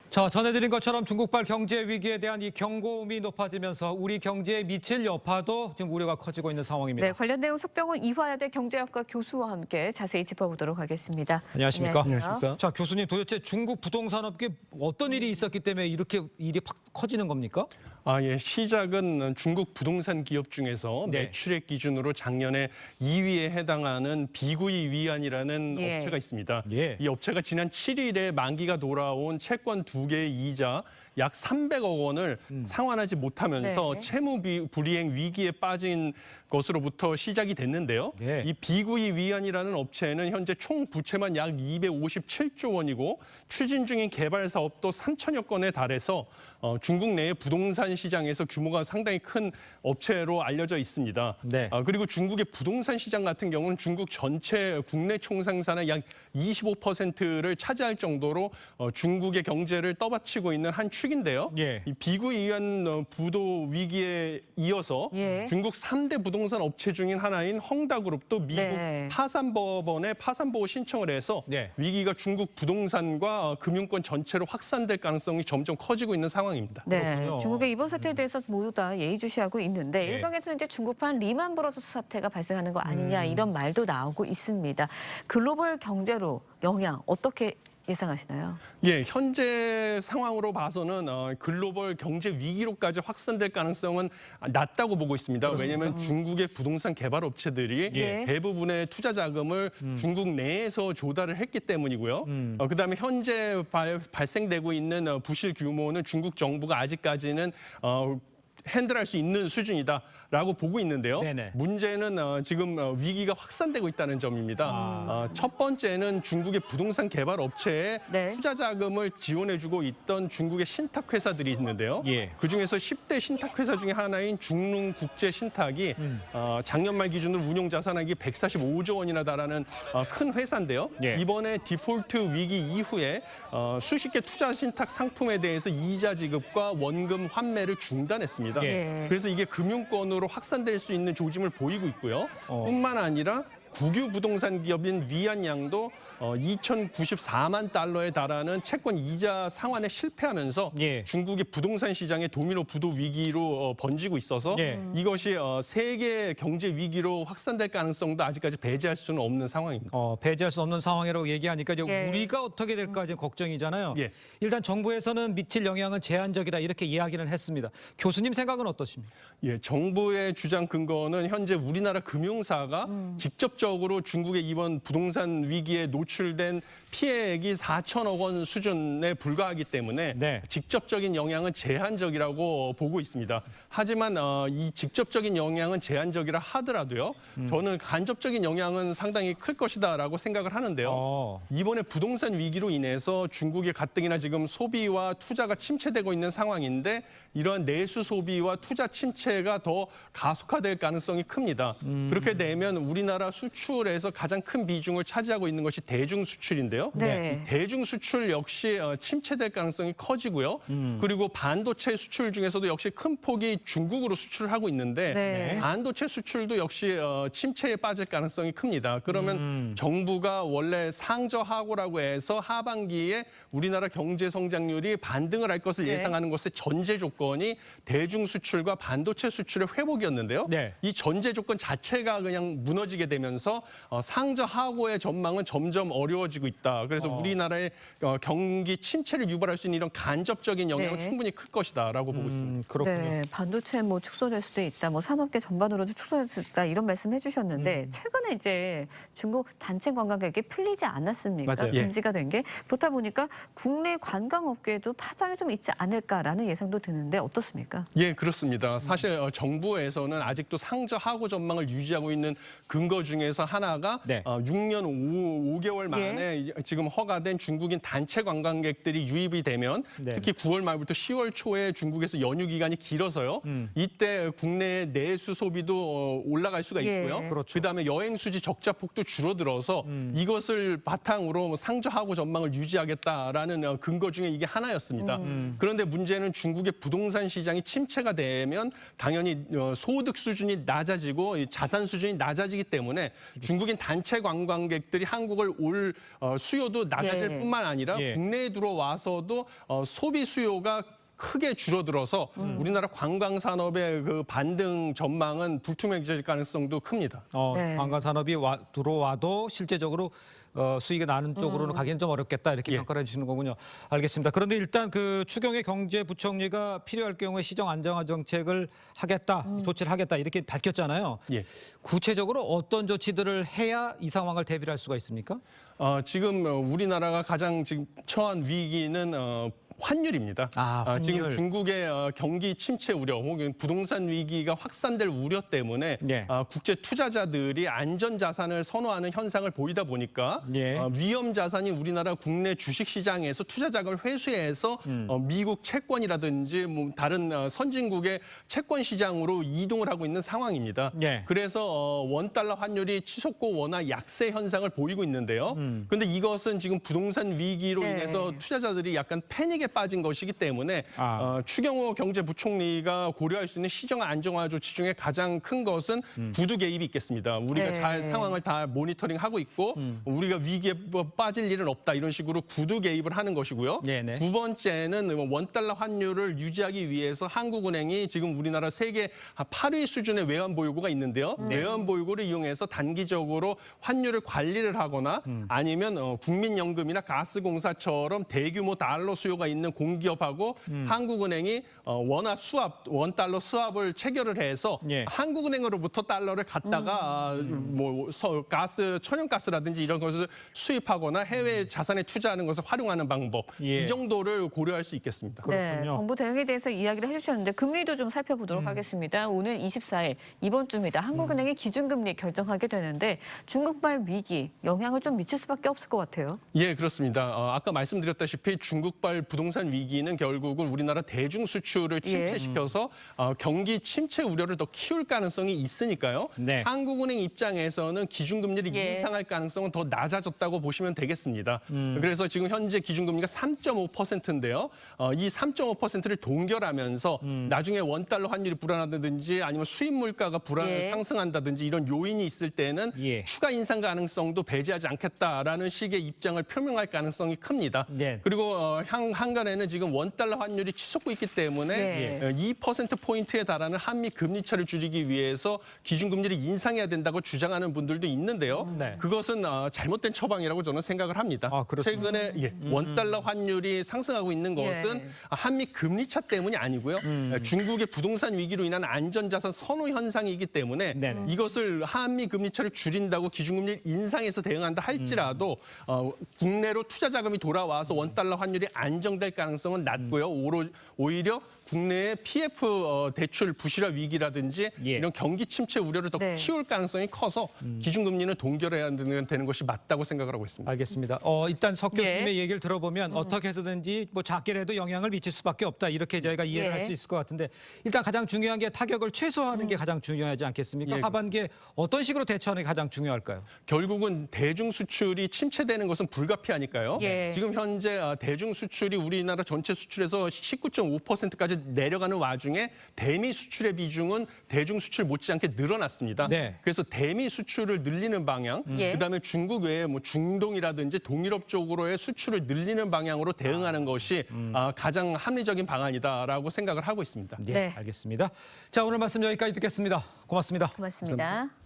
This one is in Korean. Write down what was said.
자, 전해드린 것처럼 중국발 경제 위기에 대한 이 경고음이 높아지면서 우리 경제에 미칠 여파도 지금 우려가 커지고 있는 상황입니다. 네, 관련 내용 석병훈 이화여대 경제학과 교수와 함께 자세히 짚어보도록 하겠습니다. 안녕하십니까? 안녕하세요. 자, 교수님 도대체 중국 부동산업계 어떤 일이 있었기 때문에 이렇게 일이 팍 커지는 겁니까? 시작은 중국 부동산 기업 중에서 네. 매출액 기준으로 작년에 2위에 해당하는 비구이 위안이라는 예. 업체가 있습니다. 예. 이 업체가 지난 7일에 만기가 돌아온 채권 2개의 이자 약 300억 원을 상환하지 못하면서 네. 채무 불이행 위기에 빠진 것으로부터 시작이 됐는데요. 네. 이 비구이 위안이라는 업체는 현재 총 부채만 약 257조 원이고 추진 중인 개발 사업도 3천여 건에 달해서 중국 내의 부동산 시장에서 규모가 상당히 큰 업체로 알려져 있습니다. 네. 그리고 중국의 부동산 시장 같은 경우는 중국 전체 국내 총생산의 약 25%를 차지할 정도로 중국의 경제를 떠받치고 있는 한 축인데요. 예. 이 비구이 위안 부도 위기에 이어서 예. 중국 3대 부동산 업체 중인 하나인 헝다그룹도 미국 네. 파산법원에 파산보호 신청을 해서 네. 위기가 중국 부동산과 금융권 전체로 확산될 가능성이 점점 커지고 있는 상황입니다. 네, 그렇군요. 중국의 이번 사태에 대해서 모두 다 예의주시하고 있는데 네. 일각에서는 이제 중국판 리만 브러더스 사태가 발생하는 거 아니냐 이런 말도 나오고 있습니다. 글로벌 경제로 영향 어떻게 예상하시나요? 예, 현재 상황으로 봐서는 글로벌 경제 위기로까지 확산될 가능성은 낮다고 보고 있습니다. 왜냐하면 중국의 부동산 개발 업체들이 예. 대부분의 투자 자금을 중국 내에서 조달을 했기 때문이고요. 그다음에 현재 발생되고 있는 부실 규모는 중국 정부가 아직까지는 핸들할 수 있는 수준이다라고 보고 있는데요. 네네. 문제는 지금 위기가 확산되고 있다는 점입니다. 첫 번째는 중국의 부동산 개발 업체에 네. 투자 자금을 지원해주고 있던 중국의 신탁 회사들이 있는데요. 예. 그중에서 10대 신탁 회사 중에 하나인 중릉국제신탁이 작년 말 기준으로 운용 자산액이 145조 원이나 달하는 큰 회사인데요. 예. 이번에 디폴트 위기 이후에 수십 개 투자 신탁 상품에 대해서 이자 지급과 원금 환매를 중단했습니다. 예. 그래서 이게 금융권으로 확산될 수 있는 조짐을 보이고 있고요. 뿐만 아니라 국유 부동산 기업인 위안양도 2,094만 달러에 달하는 채권 이자 상환에 실패하면서 예. 중국의 부동산 시장의 도미노 부도 위기로 번지고 있어서 예. 이것이 세계 경제 위기로 확산될 가능성도 아직까지 배제할 수는 없는 상황입니다. 배제할 수 없는 상황이라고 얘기하니까 이제 예. 우리가 어떻게 될까 이제 걱정이잖아요. 예. 일단 정부에서는 미칠 영향은 제한적이다 이렇게 이야기는 했습니다. 교수님 생각은 어떠십니까? 예, 정부의 주장 근거는 현재 우리나라 금융사가 직접적으로 중국의 이번 부동산 위기에 노출된 피해액이 4천억 원 수준에 불과하기 때문에 네. 직접적인 영향은 제한적이라고 보고 있습니다. 하지만 이 직접적인 영향은 제한적이라 하더라도요. 저는 간접적인 영향은 상당히 클 것이다라고 생각을 하는데요. 이번에 부동산 위기로 인해서 중국의 가뜩이나 지금 소비와 투자가 침체되고 있는 상황인데 이러한 내수 소비와 투자 침체가 더 가속화될 가능성이 큽니다. 그렇게 되면 우리나라 수출에서 가장 큰 비중을 차지하고 있는 것이 대중 수출인데요. 네. 이 대중 수출 역시 침체될 가능성이 커지고요. 그리고 반도체 수출 중에서도 역시 큰 폭이 중국으로 수출을 하고 있는데 네. 반도체 수출도 역시 침체에 빠질 가능성이 큽니다. 그러면 정부가 원래 상저하고라고 해서 하반기에 우리나라 경제 성장률이 반등을 할 것을 네. 예상하는 것의 전제 조건이 대중 수출과 반도체 수출의 회복이었는데요. 네. 이 전제 조건 자체가 그냥 무너지게 되면서 상저하고의 전망은 점점 어려워지고 있다. 그래서 우리나라의 경기 침체를 유발할 수 있는 이런 간접적인 영향은 네. 충분히 클 것이다라고 보고 있습니다. 그렇군요. 네, 반도체 뭐 축소될 수도 있다, 뭐 산업계 전반으로도 축소될 수 있다 이런 말씀 해주셨는데 최근에 이제 중국 단체 관광객이 풀리지 않았습니까? 맞아요. 금지가 된 게 그렇다 보니까 국내 관광업계에도 파장이 좀 있지 않을까라는 예상도 드는데 어떻습니까? 예, 그렇습니다. 사실 정부에서는 아직도 상저하고 전망을 유지하고 있는 근거 중에서 하나가 네. 6년 5개월 만에 지금 허가된 중국인 단체 관광객들이 유입이 되면 네. 특히 9월 말부터 10월 초에 중국에서 연휴 기간이 길어서요. 이때 국내 내수 소비도 올라갈 수가 예. 있고요. 그렇죠. 그다음에 여행 수지 적자 폭도 줄어들어서 이것을 바탕으로 상저하고 전망을 유지하겠다라는 근거 중에 이게 하나였습니다. 그런데 문제는 중국의 부동산 시장이 침체가 되면 당연히 소득 수준이 낮아지고 자산 수준이 낮아지기 때문에 중국인 단체 관광객들이 한국을 올 수요도 낮아질 예. 뿐만 아니라 예. 국내에 들어와서도 소비 수요가 크게 줄어들어서 우리나라 관광 산업의 그 반등 전망은 불투명해질 가능성도 큽니다. 네. 관광 산업이 들어와도 실제적으로 수익이 나는 쪽으로는 가기는 좀 어렵겠다 이렇게 예. 평가를 해주시는 거군요. 알겠습니다. 그런데 일단 그 추경의 경제부총리가 필요할 경우에 시정 안정화 정책을 하겠다, 조치를 하겠다 이렇게 밝혔잖아요. 예. 구체적으로 어떤 조치들을 해야 이 상황을 대비할 수가 있습니까? 지금 우리나라가 가장 지금 처한 위기는 환율입니다. 환율. 지금 중국의 경기 침체 우려 혹은 부동산 위기가 확산될 우려 때문에 예. 국제 투자자들이 안전 자산을 선호하는 현상을 보이다 보니까 예. 위험 자산인 우리나라 국내 주식 시장에서 투자 자금을 회수해서 미국 채권이라든지 뭐 다른 선진국의 채권 시장으로 이동을 하고 있는 상황입니다. 예. 그래서 원달러 환율이 치솟고 워낙 약세 현상을 보이고 있는데요. 근데 이것은 지금 부동산 위기로 네. 인해서 투자자들이 약간 패닉에 빠진 것이기 때문에 추경호 경제부총리가 고려할 수 있는 시정 안정화 조치 중에 가장 큰 것은 구두 개입이 있겠습니다. 우리가 네. 잘 상황을 다 모니터링하고 있고 우리가 위기에 빠질 일은 없다 이런 식으로 구두 개입을 하는 것이고요. 네네. 두 번째는 원달러 환율을 유지하기 위해서 한국은행이 지금 우리나라 세계 8위 수준의 외환 보유고가 있는데요. 외환 보유고를 이용해서 단기적으로 환율을 관리를 하거나 아니면 국민연금이나 가스공사처럼 대규모 달러 수요가 있는 공기업하고 한국은행이 원달러 수합을 체결을 해서 예. 한국은행으로부터 달러를 갖다가 천연가스라든지 이런 것을 수입하거나 해외 자산에 투자하는 것을 활용하는 방법 예. 이 정도를 고려할 수 있겠습니다. 네, 그렇군요. 정부 대응에 대해서 이야기를 해주셨는데 금리도 좀 살펴보도록 하겠습니다. 오늘 24일 이번 주입니다. 한국은행이 기준금리 결정하게 되는데 중국발 위기 영향을 좀 미칠 수밖에 없을 것 같아요. 예, 그렇습니다. 아까 말씀드렸다시피 중국발 부동산 위기는 결국은 우리나라 대중 수출을 침체시켜서 경기 침체 우려를 더 키울 가능성이 있으니까요. 네. 한국은행 입장에서는 기준금리를 예. 인상할 가능성은 더 낮아졌다고 보시면 되겠습니다. 그래서 지금 현재 기준금리가 3.5%인데요. 이 3.5%를 동결하면서 나중에 원달러 환율이 불안하다든지 아니면 수입 물가가 예. 상승한다든지 이런 요인이 있을 때는 예. 추가 인상 가능성도 배제하지 않겠다라는 식의 입장을 표명할 가능성이 큽니다. 네. 그리고 한간에는 지금 원달러 환율이 치솟고 있기 때문에 네. 2%포인트에 달하는 한미 금리 차를 줄이기 위해서 기준금리를 인상해야 된다고 주장하는 분들도 있는데요. 네. 그것은 잘못된 처방이라고 저는 생각을 합니다. 그렇습니까? 최근에 원달러 환율이 상승하고 있는 것은 예. 한미 금리 차 때문이 아니고요. 중국의 부동산 위기로 인한 안전자산 선호 현상이기 때문에 네네. 이것을 한미 금리 차를 줄인다고 기준금리를 인상해서 대응한다 할지라도 국내로 투자 자금이 돌아와서 원달러 환율이 안정될 가능성은 낮고요. 오히려 국내의 PF 대출 부실화 위기라든지 예. 이런 경기 침체 우려를 더 네. 키울 가능성이 커서 기준금리는 동결해야 되는 것이 맞다고 생각을 하고 있습니다. 알겠습니다. 일단 석 예. 교수님의 얘기를 들어보면 어떻게 해서든지 뭐 작게라도 영향을 미칠 수밖에 없다 이렇게 저희가 이해를 예. 할 수 있을 것 같은데 일단 가장 중요한 게 타격을 최소화하는 게 가장 중요하지 않겠습니까? 예. 하반기에 어떤 식으로 대처하는 게 가장 중요할까요? 결국은 대중 수출이 침체되는 것은 불가피하니까요. 예. 지금 현재 대중 수출이 우리나라 전체 수출에서 19.5%까지 내려가는 와중에 대미 수출의 비중은 대중 수출 못지않게 늘어났습니다. 네. 그래서 대미 수출을 늘리는 방향, 예. 그다음에 중국 외에 뭐 중동이라든지 동유럽 쪽으로의 수출을 늘리는 방향으로 대응하는 것이 가장 합리적인 방안이다라고 생각을 하고 있습니다. 네, 네. 알겠습니다. 자, 오늘 말씀 여기까지 듣겠습니다. 고맙습니다. 고맙습니다.